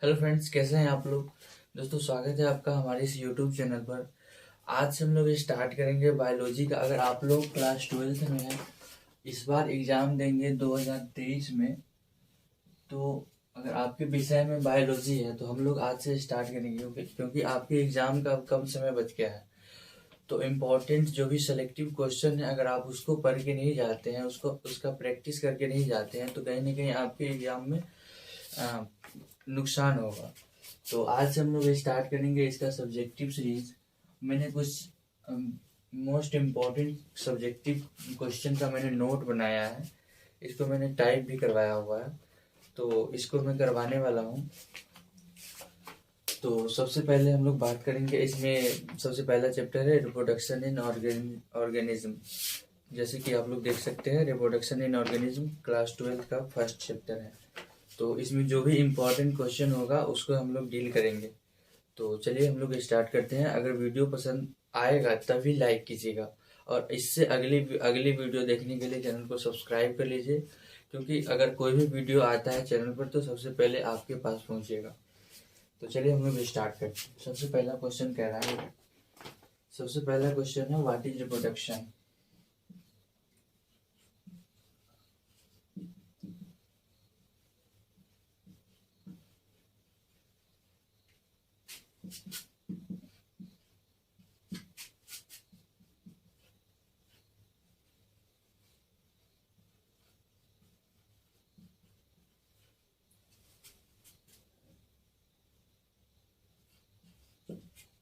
Hello friends, कैसे हैं आप लोग। दोस्तों, स्वागत है आपका हमारे इस यूट्यूब चैनल पर। आज से हम लोग स्टार्ट करेंगे बायोलॉजी का। अगर आप लोग क्लास 12th में हैं, इस बार एग्ज़ाम देंगे 2023 में, तो अगर आपके विषय में बायोलॉजी है तो हम लोग आज से स्टार्ट करेंगे, क्योंकि आपके एग्ज़ाम का अब कम समय बच गया है। तो इम्पोर्टेंट जो भी सेलेक्टिव क्वेश्चन है, अगर आप उसको पढ़ के नहीं जाते हैं, उसका प्रैक्टिस करके नहीं जाते हैं, तो कहीं ना कहीं आपके एग्ज़ाम में आ, नुकसान होगा। तो आज से हम लोग स्टार्ट करेंगे इसका सब्जेक्टिव सीरीज। मैंने कुछ मोस्ट इम्पॉर्टेंट सब्जेक्टिव क्वेश्चन का मैंने नोट बनाया है। इसको मैंने टाइप भी करवाया हुआ है, तो इसको मैं करवाने वाला हूँ। तो सबसे पहले हम लोग बात करेंगे, इसमें सबसे पहला चैप्टर है रिप्रोडक्शन इन ऑर्गेनिज्म। जैसे कि आप लोग देख सकते हैं, रिप्रोडक्शन इन ऑर्गेनिज्म क्लास 12 का फर्स्ट चैप्टर है। तो इसमें जो भी इम्पोर्टेंट क्वेश्चन होगा उसको हम लोग डील करेंगे। तो चलिए हम लोग स्टार्ट करते हैं। अगर वीडियो पसंद आएगा तभी लाइक कीजिएगा, और इससे अगली अगली वीडियो देखने के लिए चैनल को सब्सक्राइब कर लीजिए, क्योंकि अगर कोई भी वीडियो आता है चैनल पर तो सबसे पहले आपके पास पहुंचेगा। तो चलिए हम लोग स्टार्ट करते हैं। सबसे पहला क्वेश्चन कह रहा है, सबसे पहला क्वेश्चन है व्हाट इज रिप्रोडक्शन।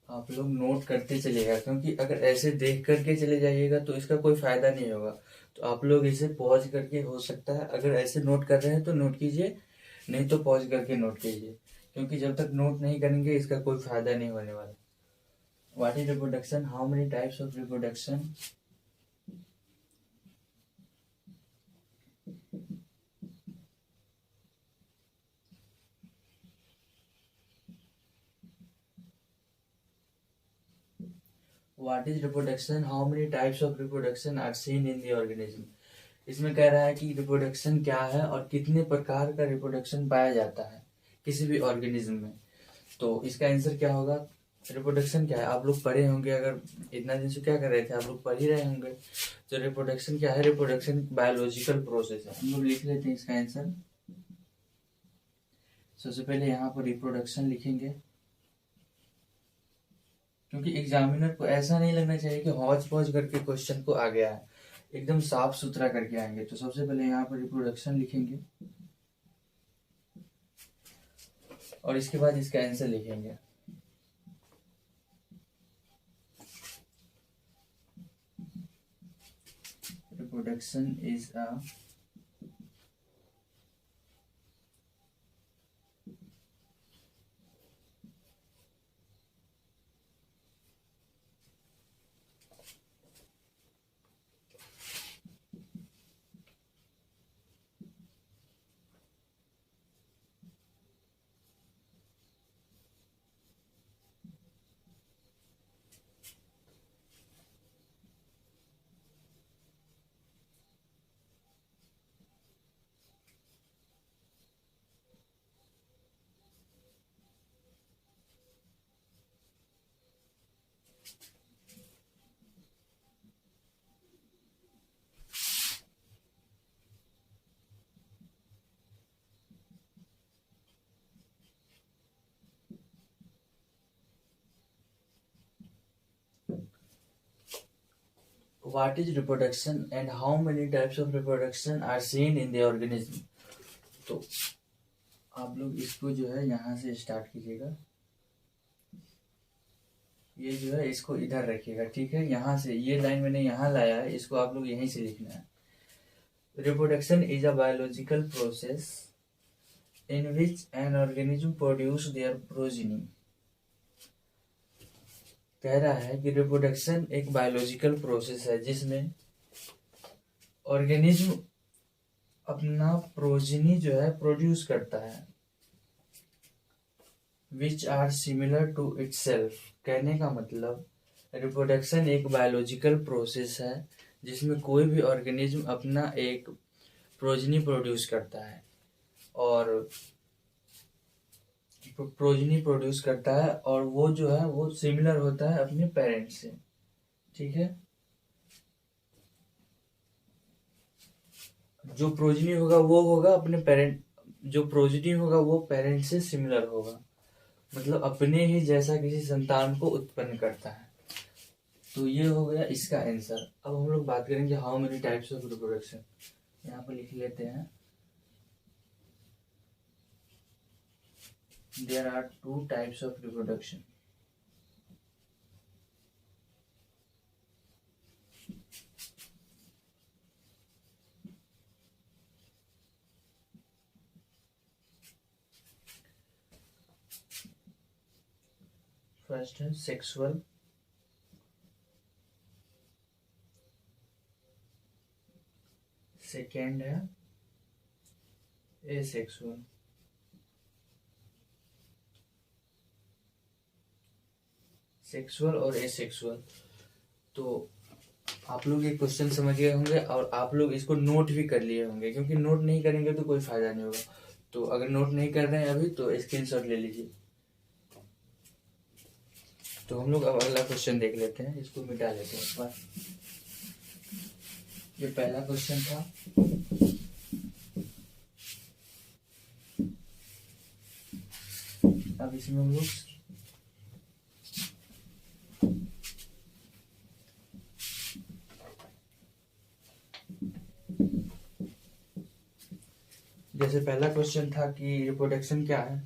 आप लोग नोट करते चलिएगा, क्योंकि अगर ऐसे देख करके चले जाइएगा तो इसका कोई फायदा नहीं होगा। तो आप लोग इसे पॉज करके, हो सकता है अगर ऐसे नोट कर रहे हैं तो नोट कीजिए, नहीं तो पॉज करके नोट कीजिए, क्योंकि जब तक नोट नहीं करेंगे इसका कोई फायदा नहीं होने वाला। What is reproduction, how many types of reproduction. What is reproduction, how many types of reproduction are seen in the organism. इसमें कह रहा है कि रिप्रोडक्शन क्या है और कितने प्रकार का रिप्रोडक्शन पाया जाता है किसी भी ऑर्गेनिज्म में। तो इसका आंसर क्या होगा। रिप्रोडक्शन क्या है, आप लोग पढ़े होंगे। अगर इतना दिन से क्या कर रहे थे, आप लोग पढ़ ही रहे होंगे। तो रिप्रोडक्शन क्या है, रिप्रोडक्शन बायोलॉजिकल प्रोसेस है। हम लोग लिख लेते हैं इसका आंसर। सबसे पहले यहाँ पर रिप्रोडक्शन लिखेंगे, क्योंकि एग्जामिनर को ऐसा नहीं लगना चाहिए कि हौच पौच करके क्वेश्चन को आ गया है, एकदम साफ सुथरा करके आएंगे। तो सबसे पहले यहाँ पर रिप्रोडक्शन लिखेंगे और इसके बाद इसका आंसर लिखेंगे। Reproduction is a What is reproduction and how many types of reproduction are seen in the organism। तो आप लोग इसको जो है यहाँ से स्टार्ट कीजिएगा। ये जो है इसको इधर रखिएगा, ठीक है। यहाँ से ये लाइन मैंने यहाँ लाया है, इसको आप लोग यहीं से लिखना है। Reproduction is a biological process in which an organism produce their progeny. कह रहा है कि रिप्रोडक्शन एक बायोलॉजिकल प्रोसेस है जिसमें ऑर्गेनिज्म अपना प्रोजेनी जो है प्रोड्यूस करता है, which are similar to itself. कहने का मतलब, रिप्रोडक्शन एक बायोलॉजिकल प्रोसेस है जिसमें कोई भी ऑर्गेनिज्म अपना एक प्रोजेनी प्रोड्यूस करता है, और प्रोजनी प्रोड्यूस करता है, और वो जो है वो सिमिलर होता है अपने पेरेंट्स से। ठीक है, जो प्रोजनी होगा वो होगा अपने पेरेंट, जो प्रोजनी होगा वो पेरेंट से सिमिलर होगा, मतलब अपने ही जैसा किसी संतान को उत्पन्न करता है। तो ये हो गया इसका आंसर। अब हम लोग बात करेंगे how many types of reproduction. यहाँ पर लिख लेते हैं, there are 2 types of reproduction. First है सेक्सुअल, सेकेंड है एसेक्सुअल। सेक्सुअल और एसेक्सुअल। तो आप लोग ये क्वेश्चन समझ गए होंगे, और आप लोग इसको नोट भी कर लिए होंगे, क्योंकि नोट नहीं करेंगे तो कोई फायदा नहीं होगा। तो अगर नोट नहीं कर रहे हैं अभी तो स्क्रीनशॉट ले लीजिए। तो हम लोग अब अगला क्वेश्चन देख लेते हैं, इसको मिटा लेते हैं एक बार। ये पहला क्वेश्चन था, अब इसमें हम लोग जैसे पहला क्वेश्चन था कि रिप्रोडक्शन क्या है,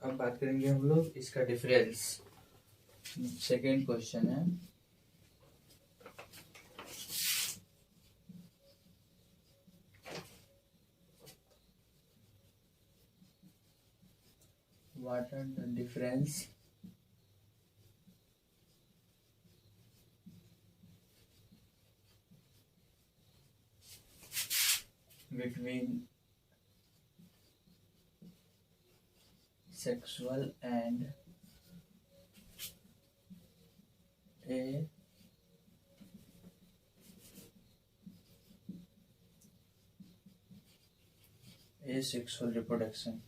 अब बात करेंगे हम लोग इसका डिफरेंस। सेकेंड क्वेश्चन है what are the difference between sexual and asexual reproduction।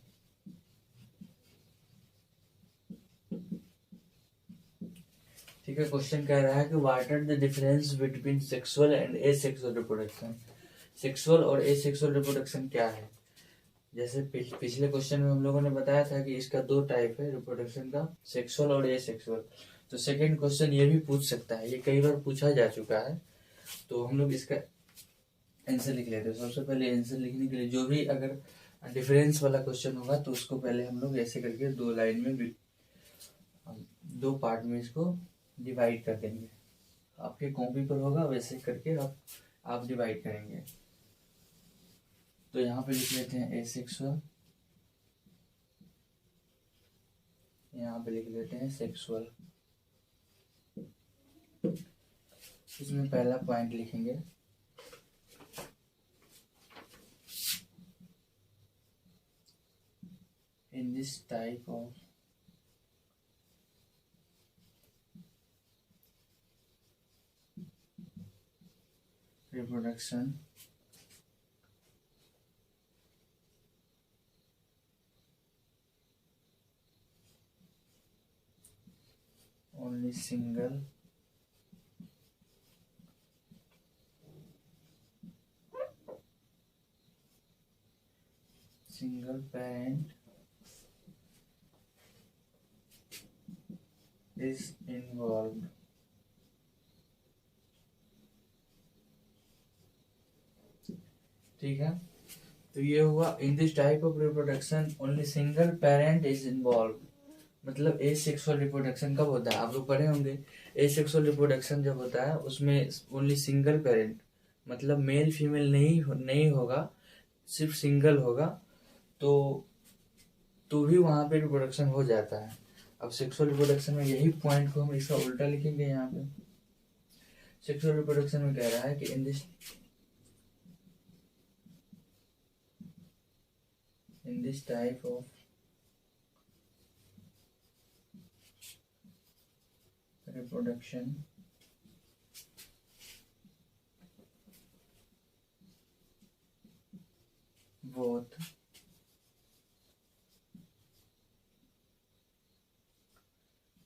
ठीक है, क्वेश्चन कह रहा है कि what are the difference between sexual and asexual reproduction. Sexual और एसेक्सुअल रिप्रोडक्शन क्या है। जैसे पिछले क्वेश्चन में हम लोगों ने बताया था कि इसका 2 टाइप है रिप्रोडक्शन का, सेक्सुअल और एसेक्सुअल। तो सेकंड क्वेश्चन ये भी पूछ सकता है, ये कई बार पूछा जा चुका है। तो हम लोग इसका आंसर लिख लेते हैं। सबसे पहले आंसर लिखने के लिए जो भी अगर डिफरेंस वाला क्वेश्चन होगा तो उसको पहले हम लोग ऐसे करके 2 लाइन में 2 पार्ट में इसको डिवाइड कर देंगे। आपके कॉपी पर होगा वैसे करके आप डिवाइड करेंगे। तो यहाँ पे लिख लेते हैं एसेक्सुअल, यहाँ पे लिख लेते हैं सेक्सुअल। इसमें पहला पॉइंट लिखेंगे, इन this type of reproduction only single parent is involved। ठीक है, तो ये हुआ इन this type of reproduction only single parent is involve. मतलब एसेक्सुअल रिप्रोडक्शन कब होता है, आप लोग पढ़े होंगे। एसेक्सुअल रिप्रोडक्शन जब होता है उसमें ओनली सिंगल पेरेंट, मतलब मेल फीमेल नहीं होगा, सिर्फ सिंगल होगा, तो भी वहां पे रिप्रोडक्शन हो जाता है। अब सेक्सुअल रिप्रोडक्शन में यही पॉइंट को हम इसका उल्टा लिखेंगे। यहाँ पे सेक्सुअल रिप्रोडक्शन में कह रहा है कि इन this type of reproduction both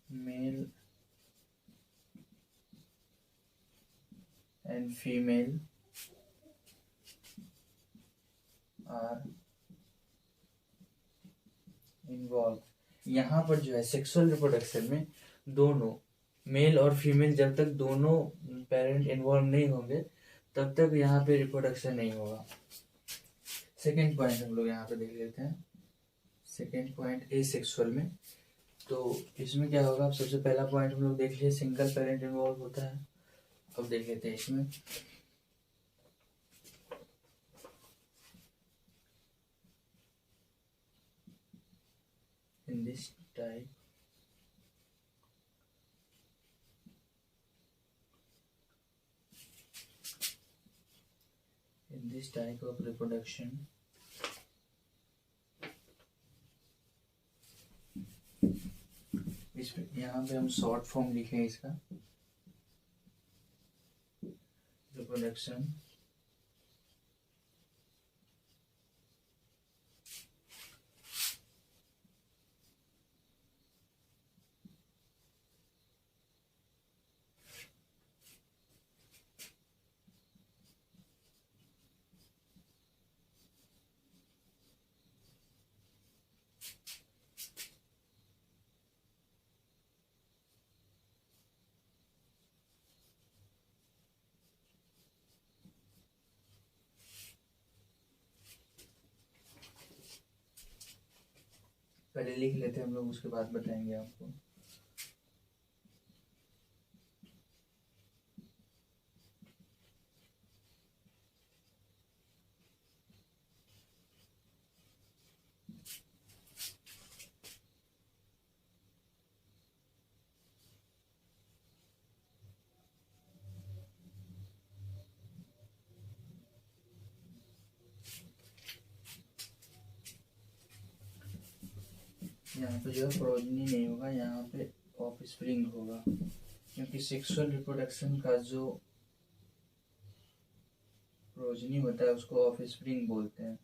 male and female are involve. यहाँ पर जो है सेक्सुअल रिप्रोडक्शन में दोनों मेल और फीमेल जब तक दोनों पेरेंट इन्वॉल्व नहीं होंगे तब तक यहाँ पे रिप्रोडक्शन नहीं होगा। सेकेंड पॉइंट हम लोग यहाँ पे देख लेते हैं। सेकेंड पॉइंट एसेक्सुअल में, तो इसमें क्या होगा, अब सबसे पहला पॉइंट हम लोग देख लिए सिंगल पेरेंट इन्वॉल्व होता है। अब देख लेते हैं इसमें in this type of reproduction इस यहाँ पे हम शॉर्ट फॉर्म लिखे हैं इसका, रिप्रोडक्शन पहले लिख लेते हैं हम लोग, उसके बाद बताएंगे आपको। यहाँ पे जो है प्रोजनी नहीं होगा, यहाँ पे ऑफस्प्रिंग होगा, क्योंकि सेक्सुअल रिप्रोडक्शन का जो प्रोजनी होता है उसको ऑफस्प्रिंग बोलते हैं।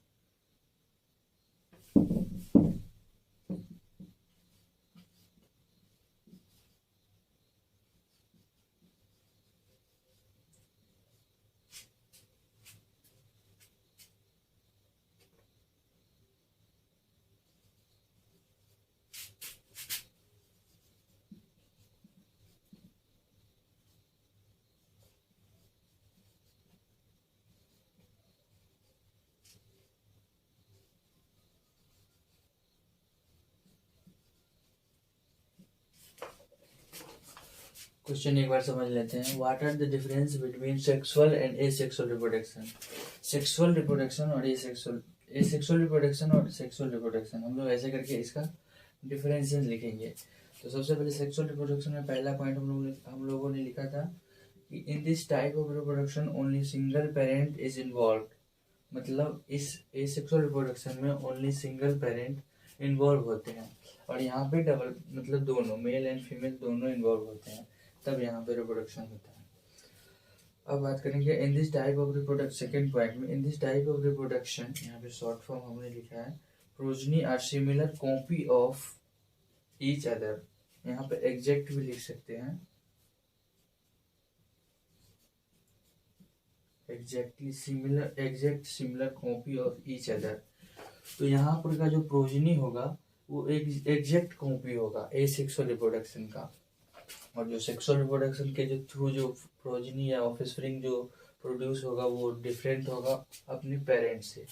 क्वेश्चन एक बार समझ लेते हैं। What are the difference between sexual and asexual reproduction. Sexual reproduction और एसेक्सुअल रिप्रोडक्शन और सेक्सुअल रिप्रोडक्शन, हम लोग ऐसे करके इसका डिफरेंसेस लिखेंगे। तो सबसे पहले सेक्सुअल रिप्रोडक्शन में पहला पॉइंट हम लोगों ने लिखा था कि इन this type of reproduction only single parent is involve. मतलब इस एसेक्सुअल रिप्रोडक्शन में ओनली सिंगल पेरेंट इन्वॉल्व होते हैं, और यहाँ पे डबल मतलब दोनों मेल एंड फीमेल दोनों इन्वॉल्व होते हैं, तब यहाँ पे रिप्रोडक्शन होता है। अब बात करेंगे in this type of reproduction. Second point में in this type of reproduction, यहाँ पे शॉर्ट फॉर्म हमने लिखा है progeny are similar copy of each other. यहाँ पे एग्जैक्ट भी लिख सकते हैं, exact similar copy of each other. तो यहाँ पर का जो प्रोजनी होगा वो एक एग्जैक्ट कॉपी होगा एसेक्सुअल रिप्रोडक्शन का, और जो सेक्सुअल रिप्रोडक्शन के जो थ्रू जो प्रोजनी या ऑफस्प्रिंग जो प्रोड्यूस होगा वो डिफरेंट होगा अपने पेरेंट्स से,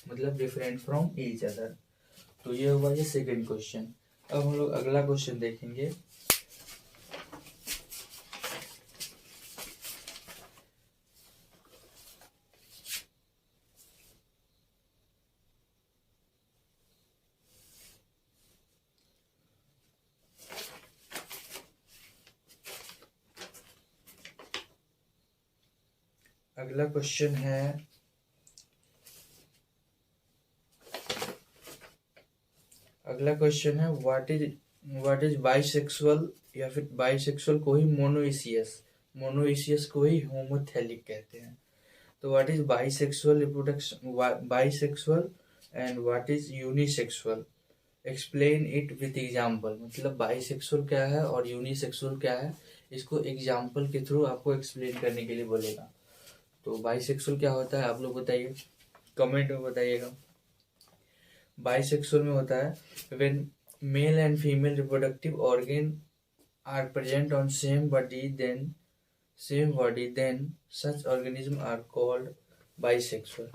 मतलब डिफरेंट फ्रॉम ईच अदर। तो ये होगा ये सेकंड क्वेश्चन। अब हम लोग अगला क्वेश्चन देखेंगे। अगला क्वेश्चन है व्हाट इज बाइसेक्सुअल, या फिर बाइसेक्सुअल को ही मोनोइसियस को ही होमोथेलिक कहते हैं। तो what is bisexual reproduction, bisexual and what is unisexual. Explain it with example, मतलब बाइसेक्सुअल क्या है और यूनिसेक्सुअल क्या है, इसको एग्जाम्पल के थ्रू आपको एक्सप्लेन करने के लिए बोलेगा। तो बाइसेक्सुअल क्या होता है आप लोग बताइए, कमेंट में बताइएगा। बाइसेक्सुअल में होता है when male and female reproductive organ are present on same body then such organism are called bisexual.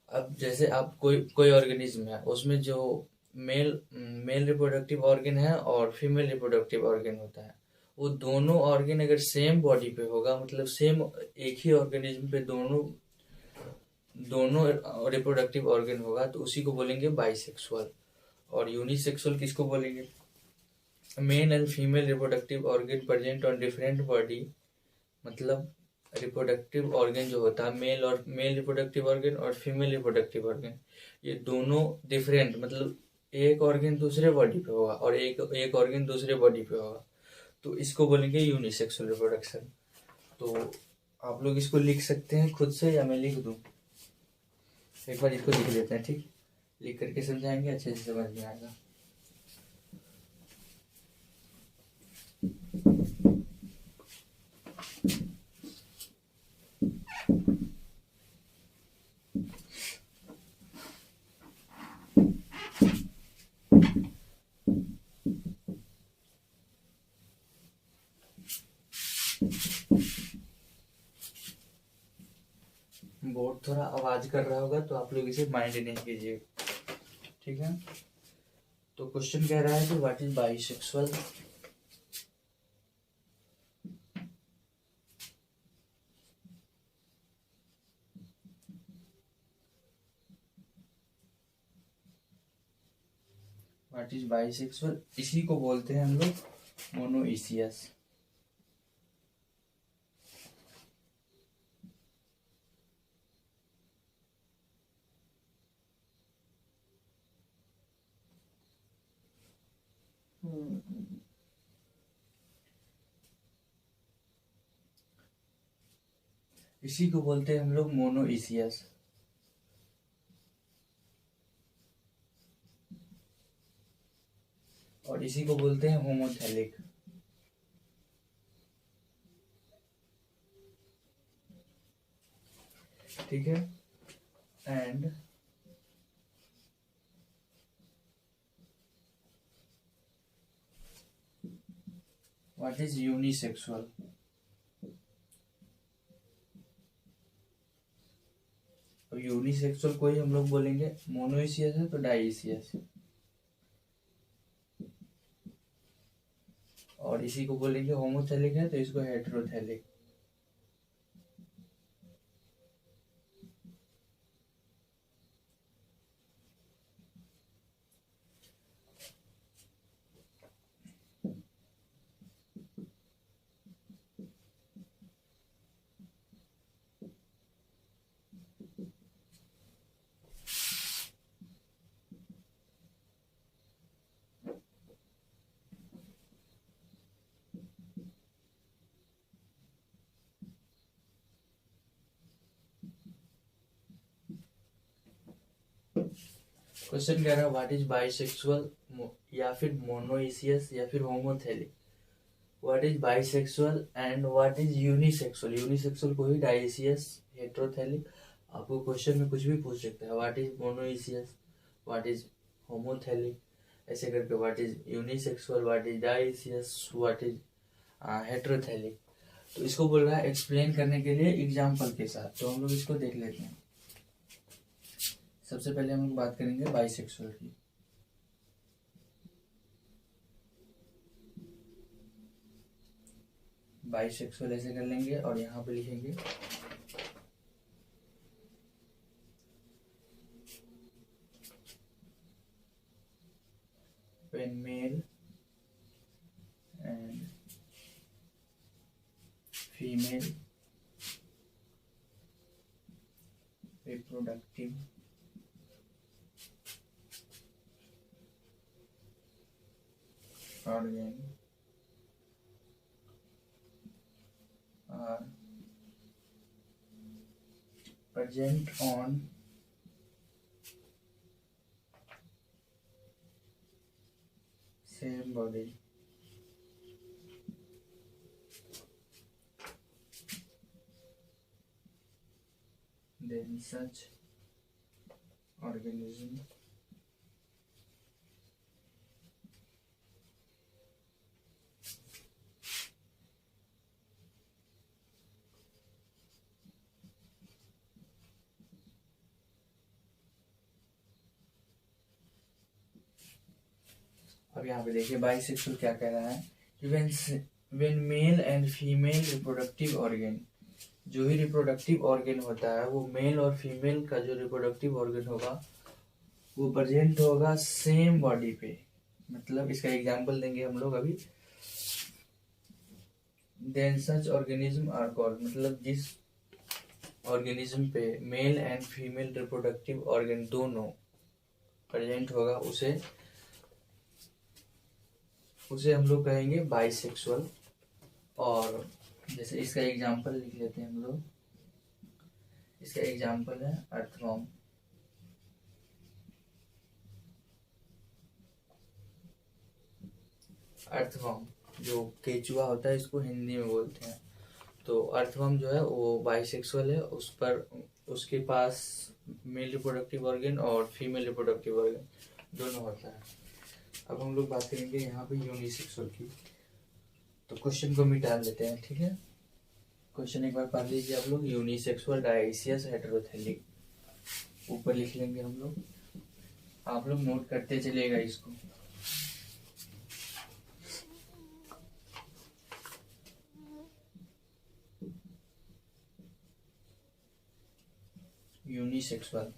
अब जैसे आप कोई ऑर्गेनिज्म है, उसमें जो मेल मेल रिप्रोडक्टिव ऑर्गन है और फीमेल रिप्रोडक्टिव ऑर्गन होता है, वो दोनों ऑर्गन अगर सेम बॉडी पे होगा, मतलब सेम एक ही ऑर्गेनिज्म पे दोनों दोनों रिप्रोडक्टिव ऑर्गन होगा, तो उसी को बोलेंगे बाइसेक्सुअल। और यूनिसेक्सुअल किसको बोलेंगे, mail and female reproductive organ present on different body, मतलब रिप्रोडक्टिव ऑर्गन जो होता है, मेल रिप्रोडक्टिव ऑर्गन और फीमेल रिप्रोडक्टिव ऑर्गन, ये दोनों डिफरेंट, मतलब एक ऑर्गन दूसरे बॉडी पे होगा और एक ऑर्गन दूसरे बॉडी पे होगा, तो इसको बोलेंगे यूनिसेक्सुअल रिप्रोडक्शन। तो आप लोग इसको लिख सकते हैं खुद से या मैं लिख दूं, एक बार इसको लिख लेते हैं, ठीक, लिख करके समझाएंगे, अच्छे से समझ में आएगा। बोर्ड थोड़ा आवाज कर रहा होगा तो आप लोग इसे माइंड नहीं कीजिए, ठीक है। तो क्वेश्चन कह रहा है कि what is bisexual. What is bisexual, इसी को बोलते हैं हम लोग मोनोइसियस। इसी को बोलते हैं हम लोग मोनोइसियस। और इसी को बोलते हैं होमोथैलिक। ठीक है। And what is unisexual. अब यूनिसेक्सुअल को ही हम लोग बोलेंगे, मोनोइसियस है तो डाइसियस, और इसी को बोलेंगे होमोथैलिक है तो इसको हेटेरोथैलिक। क्वेश्चन कह रहा है व्हाट इज बाइसेक्सुअल, या फिर मोनोइसियस या फिर homothallic. What is bisexual and what is unisexual. Unisexual को ही डाइसियस, हेटेरोथैलिक, आपको क्वेश्चन में कुछ भी पूछ सकता है। What is monoecious, what is homothallic, ऐसे करके what is unisexual, what is dioecious, what is heterothallic. तो इसको बोल रहा है एक्सप्लेन करने के लिए एग्जाम्पल के साथ। तो हम लोग इसको देख लेते हैं। सबसे पहले हम लोग बात करेंगे बाइसेक्सुअल की। बाइसेक्सुअल ऐसे कर लेंगे और यहाँ पे लिखेंगे when male and female reproductive organ are present on same body. Then such organism अब यहाँ पे देखिए बाइसेक्सुअल क्या कह रहा है कि when mail and female reproductive organ, जो भी रिप्रोडक्टिव ऑर्गन होता है वो मेल और फीमेल का जो रिप्रोडक्टिव ऑर्गन होगा वो प्रेजेंट होगा सेम बॉडी पे। मतलब इसका एग्जांपल देंगे हम लोग अभी। Then such organism are called, मतलब जिस ऑर्गेनिज्म पे male and female reproductive organ दोनों प्रेजेंट होगा उसे हम लोग कहेंगे बाइसेक्सुअल। और जैसे इसका एग्जांपल लिख लेते हैं हम लोग। इसका एग्जांपल है अर्थवॉर्म। अर्थवॉर्म जो केचुआ होता है इसको हिंदी में बोलते हैं। तो अर्थवॉर्म जो है वो बाइसेक्सुअल है, उसके पास मेल रिप्रोडक्टिव ऑर्गन और फीमेल रिप्रोडक्टिव ऑर्गन दोनों होता है। अब हम लोग बात करेंगे यहाँ पे यूनिसेक्सुअल की। तो क्वेश्चन को मिटा लेते हैं, ठीक है। क्वेश्चन एक बार पढ़ लीजिए आप लोग। यूनिसेक्सुअल डायसियस हेटेरोथैलिक, ऊपर लिख लेंगे हम लोग, आप लोग नोट करते चलेगा इसको। यूनिसेक्सुअल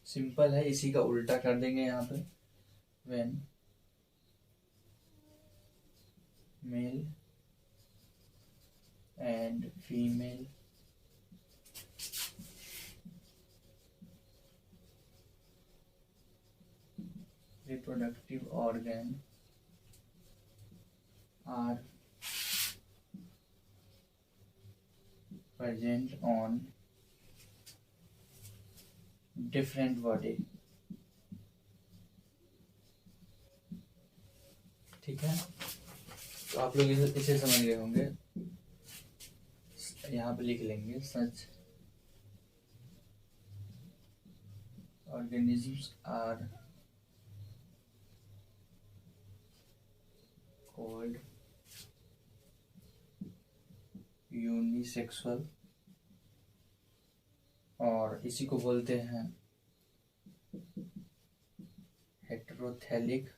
सिंपल है, इसी का उल्टा कर देंगे यहाँ पे। When male and female reproductive organ are present on different body, ठीक है। तो आप लोग इसे समझ गए होंगे। यहाँ पे लिख लेंगे सच organisms are called यूनिसेक्सुअल, और इसी को बोलते हैं हेटेरोथैलिक,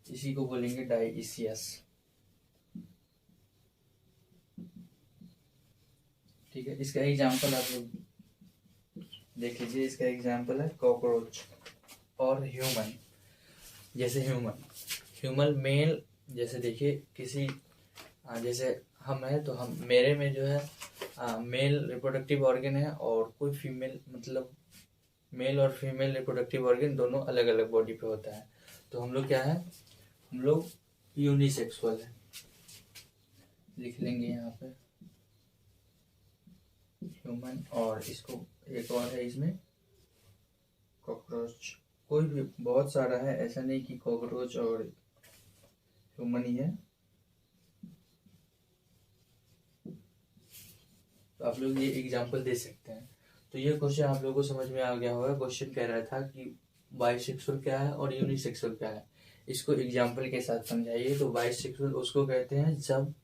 इसी को बोलेंगे डायसियस, ठीक है। इसका एग्जांपल आप लोग देख लीजिए। इसका एग्जांपल है कॉकरोच और ह्यूमन। जैसे ह्यूमन मेल, जैसे देखिए किसी जैसे हम है तो हम मेरे में जो है मेल रिप्रोडक्टिव ऑर्गन है और कोई फीमेल, मतलब मेल और फीमेल रिप्रोडक्टिव ऑर्गन दोनों अलग अलग बॉडी पे होता है। तो हम लोग क्या है, हम लोग यूनिसेक्सुअल है, लिख लेंगे यहाँ पे ह्यूमन। और इसको एक और है इसमें कॉकरोच। कोई भी बहुत सारा है, ऐसा नहीं कि कॉकरोच और ह्यूमन ही है। तो आप लोग ये एग्जांपल दे सकते हैं। तो ये क्वेश्चन आप लोगों को समझ में आ गया होगा। क्वेश्चन कह रहा था कि बाइसेक्सुअल क्या है और यूनिसेक्सुअल क्या है, इसको एग्जांपल के साथ समझाइए। तो बाइसेक्सुअल उसको कहते हैं जब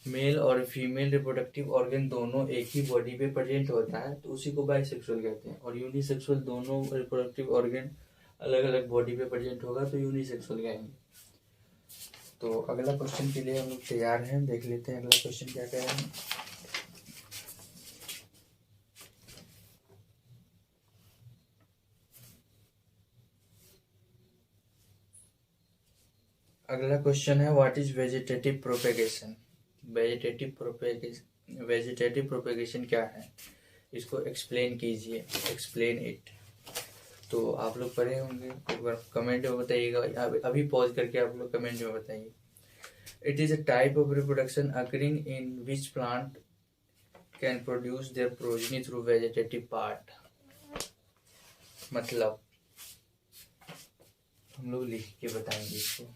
मेल और फीमेल रिप्रोडक्टिव ऑर्गन दोनों एक ही बॉडी पे प्रेजेंट होता है तो उसी को बाइसेक्सुअल कहते हैं। और यूनिसेक्सुअल दोनों रिप्रोडक्टिव ऑर्गन अलग अलग बॉडी पे प्रेजेंट होगा तो यूनिसेक्सुअल कहेंगे। तो अगला क्वेश्चन के लिए हम लोग तैयार हैं, देख लेते हैं अगला क्वेश्चन क्या कह रहे हैं। अगला क्वेश्चन है what is vegetative propagation. Vegetative propagation क्या है, इसको एक्सप्लेन कीजिए, एक्सप्लेन इट। तो आप लोग पढ़े होंगे, एक बार कमेंट में बताइएगा, अभी पॉज करके आप लोग कमेंट में बताइए। It is a type of reproduction occurring in which plant can produce their progeny through vegetative part. मतलब हम लोग लिख के बताएंगे इसको।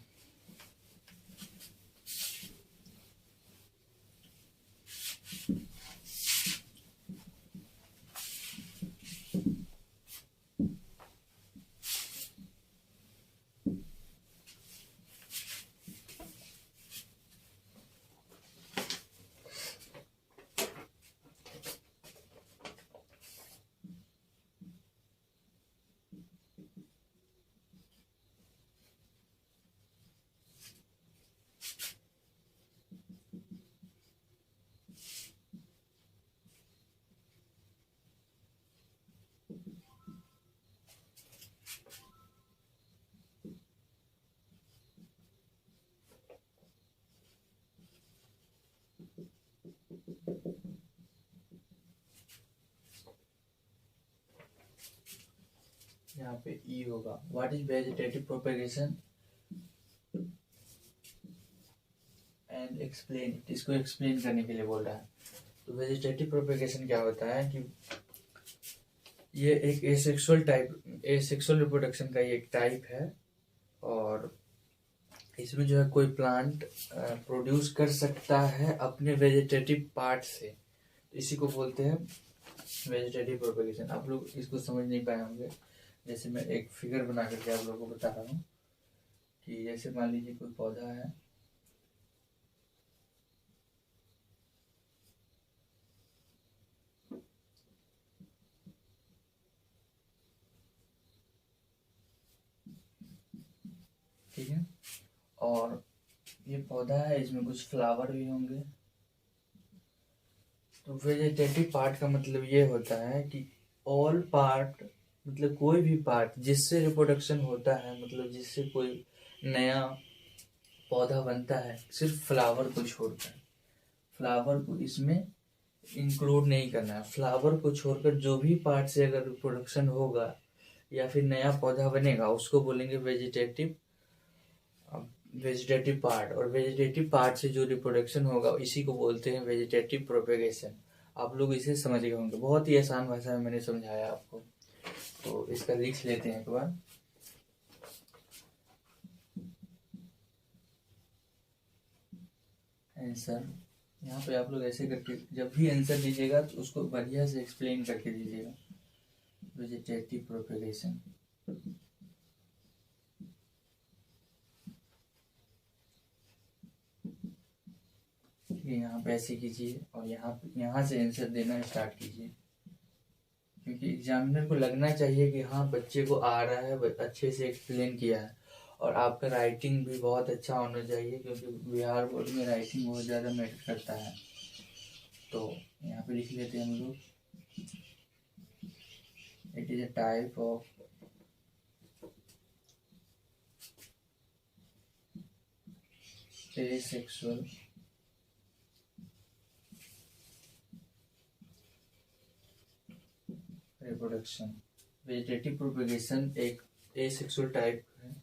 यहाँ पे ई होगा, what is vegetative propagation and explain. इसको एक्सप्लेन करने के लिए बोल रहा है। तो वेजिटेटिव प्रोपेगेशन क्या होता है कि ये एक एसेक्सुअल रिप्रोडक्शन का एक टाइप है, और इसमें जो है कोई प्लांट प्रोड्यूस कर सकता है अपने वेजिटेटिव पार्ट से, इसी को बोलते हैं वेजिटेटिव प्रोपेगेशन। आप लोग इसको समझ नहीं पाए होंगे, जैसे मैं एक फिगर बना करके आप लोगों को बता रहा हूँ कि जैसे मान लीजिए कोई पौधा है, ठीक है, और ये पौधा है, इसमें कुछ फ्लावर भी होंगे। तो वेजिटेटिव पार्ट का मतलब ये होता है कि ऑल पार्ट, मतलब कोई भी पार्ट जिससे रिप्रोडक्शन होता है, मतलब जिससे कोई नया पौधा बनता है, सिर्फ फ्लावर को छोड़कर। फ्लावर को इसमें इंक्लूड नहीं करना है। फ्लावर को छोड़कर जो भी पार्ट से अगर रिप्रोडक्शन होगा या फिर नया पौधा बनेगा, उसको बोलेंगे वेजिटेटिव पार्ट। और वेजिटेटिव पार्ट से जो रिप्रोडक्शन होगा, इसी को बोलते हैं वेजिटेटिव प्रोपेगेशन। आप लोग इसे समझ गए होंगे, बहुत ही आसान भाषा में मैंने समझाया आपको। तो इसका लिख लेते हैं एक बार। आंसर यहाँ पे आप लोग ऐसे करके जब भी आंसर दीजिएगा तो उसको बढ़िया से एक्सप्लेन करके दीजिएगा। वेजिटेटिव प्रोपेगेशन, यहाँ पे ऐसे कीजिए और यहाँ से आंसर देना स्टार्ट कीजिए, क्योंकि एग्जामिनर को लगना चाहिए कि हाँ बच्चे को आ रहा है, अच्छे से एक्सप्लेन किया है। और आपका राइटिंग भी बहुत अच्छा होना चाहिए, क्योंकि बिहार बोर्ड में राइटिंग बहुत ज़्यादा मैटर करता है। तो यहाँ पे लिख लेते हैं हम लोग, it is a type of asexual reproduction. Vegetative propagation एक एसेक्सुअल टाइप है,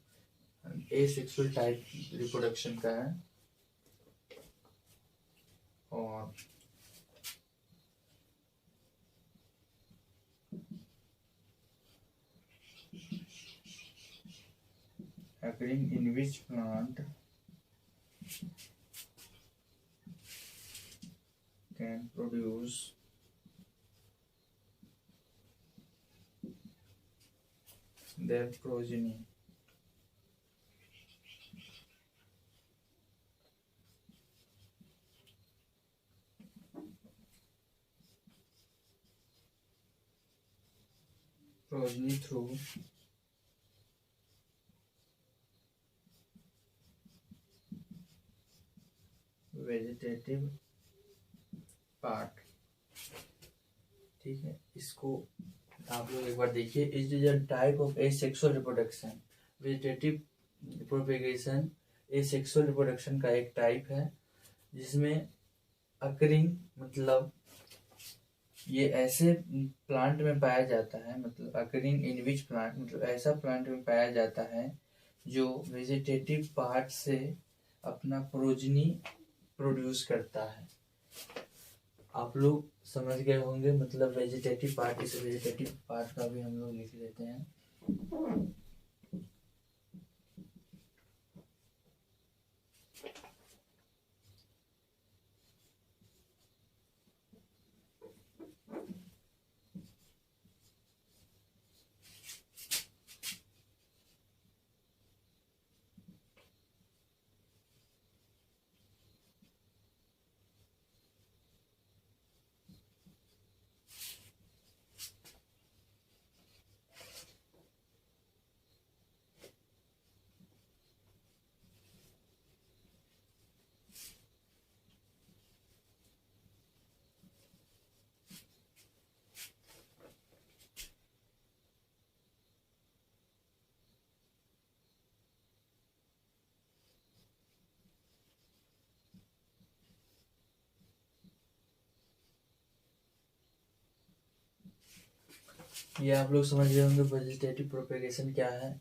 एसेक्सुअल टाइप रिप्रोडक्शन का है। और occurring in which plant can produce their progeny। progeny through vegetative part. ठीक है, इसको आप लोग एक बार देखिए। It is a type of asexual reproduction. Vegetative propagation asexual reproduction का एक टाइप है, जिसमें अकरिंग मतलब ये ऐसे प्लांट में पाया जाता है, मतलब अकरिंग इन विच प्लांट, मतलब ऐसा प्लांट में पाया जाता है जो वेजिटेटिव पार्ट से अपना प्रोजनी प्रोड्यूस करता है। आप लोग समझ गए होंगे, मतलब वेजिटेटिव पार्ट। इस वेजिटेटिव पार्ट का भी हम लोग लिख लेते हैं। ये आप लोग समझ गए होंगे वेजिटेटिव प्रोपेगेशन क्या है।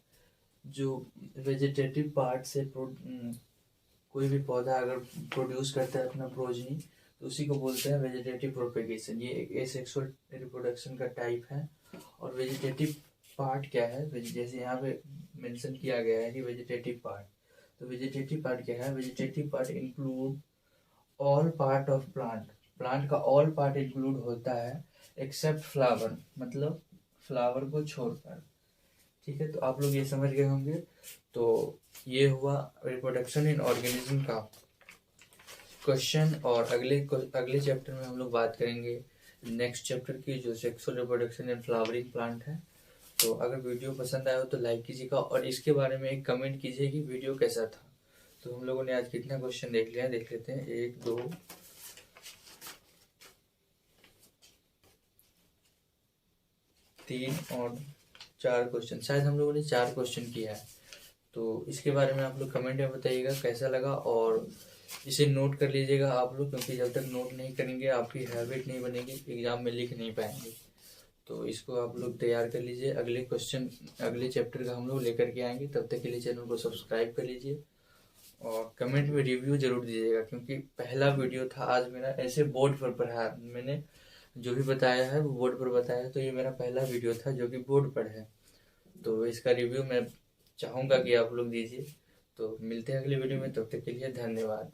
जो वेजिटेटिव पार्ट से कोई भी पौधा अगर प्रोड्यूस करता है अपना प्रोजनी, तो उसी को बोलते हैं वेजिटेटिव प्रोपेगेशन। ये एक एसेक्सुअल रिप्रोडक्शन का टाइप है। और वेजिटेटिव पार्ट क्या है, जैसे यहाँ पे मेंशन किया गया है कि वेजिटेटिव पार्ट, तो वेजिटेटिव पार्ट क्या है। Vegetative part include all part of plant. Plant का ऑल पार्ट इंक्लूड होता है एक्सेप्ट फ्लावर, मतलब फ्लावर को छोड़कर। ठीक है, तो आप लोग ये समझ गए होंगे। तो ये हुआ रिप्रोडक्शन इन ऑर्गेनिज्म का क्वेश्चन। और अगले चैप्टर में हम लोग बात करेंगे नेक्स्ट चैप्टर की, जो sexual reproduction in flowering plant है। तो अगर वीडियो पसंद आया हो तो लाइक कीजिएगा, और इसके बारे में एक कमेंट कीजिए कि वीडियो कैसा था। तो हम लोगों ने आज कितना क्वेश्चन देख लिया, देख लेते हैं। 1 2 3 और 4 क्वेश्चन, शायद हम लोगों ने 4 क्वेश्चन किया है। तो इसके बारे में आप लोग कमेंट में बताइएगा कैसा लगा, और इसे नोट कर लीजिएगा आप लोग, क्योंकि जब तक नोट नहीं करेंगे आपकी हैबिट नहीं बनेगी, एग्जाम में लिख नहीं पाएंगे। तो इसको आप लोग तैयार कर लीजिए। अगले क्वेश्चन अगले चैप्टर का हम लोग लेकर के आएंगे। तब तक के लिए चैनल को सब्सक्राइब कर लीजिए, और कमेंट में रिव्यू जरूर दीजिएगा, क्योंकि पहला वीडियो था आज मेरा ऐसे बोर्ड पर पढ़ा। मैंने जो भी बताया है वो बोर्ड पर बताया है, तो ये मेरा पहला वीडियो था जो कि बोर्ड पर है। तो इसका रिव्यू मैं चाहूँगा कि आप लोग दीजिए। तो मिलते हैं अगले वीडियो में, तब तक के लिए धन्यवाद।